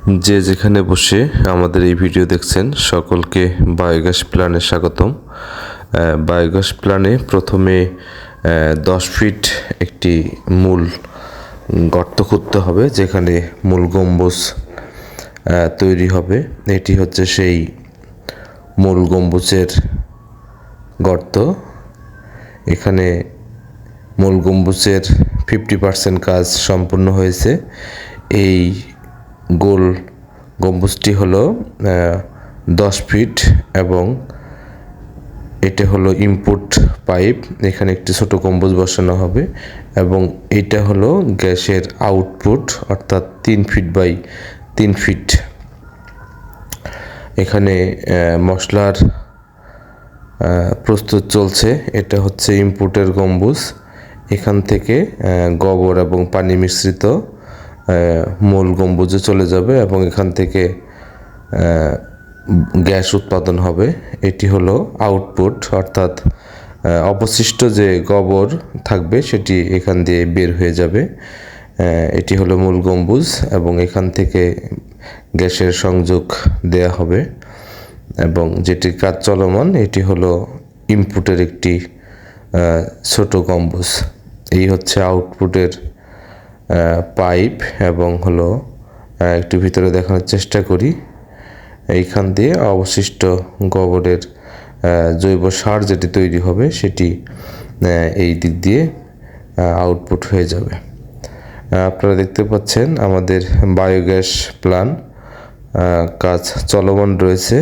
যে যেখানে বসে আমাদের এই ভিডিও দেখছেন সকলকে বায়োগ্যাস প্ল্যানে স্বাগতম। বায়োগ্যাস প্ল্যানে প্রথমে 10 ফিট একটি মূল গর্ত খুঁড়তে হবে, যেখানে মূল গম্বুজ তৈরি হবে। এটি হচ্ছে সেই মূল গম্বুজের গর্ত। এখানে মূল গম্বুজের 50% কাজ সম্পূর্ণ হয়েছে। এই গোল গম্বুজটি হলো 10 ফিট এবং এটা হলো ইনপুট পাইপ। এখানে একটি ছোট গম্বুজ বসানো হবে এবং এটা হলো গ্যাসের আউটপুট, অর্থাৎ 3 ফিট বাই 3 ফিট। এখানে মশলার প্রস্তুত চলছে। এটা হচ্ছে ইনপুটের গম্বুজ। এখান থেকে গোবর এবং পানি মিশ্রিত মূল গম্বুজে চলে যাবে এবং এখান থেকে গ্যাস উৎপাদন হবে। এটি হলো আউটপুট, অর্থাৎ অবশিষ্ট যে গোবর থাকবে সেটি এখান দিয়ে বের হয়ে যাবে। এটি হলো মূল গম্বুজ এবং এখান থেকে গ্যাসের সংযোগ দেয়া হবে এবং যেটি কাজ চলমান এটি হলো ইনপুটের একটি ছোট গম্বুজ। এই হচ্ছে আউটপুটের পাইপ এবং হলো একটু ভিতরে দেখানোর চেষ্টা করি। এইখান দিয়ে অবশিষ্ট গোবরের জৈব সার যেটি তৈরি হবে সেটি এই দিক দিয়ে আউটপুট হয়ে যাবে। আপনারা দেখতে পাচ্ছেন আমাদের বায়োগ্যাস প্ল্যান্ট কাজ চলমান রয়েছে।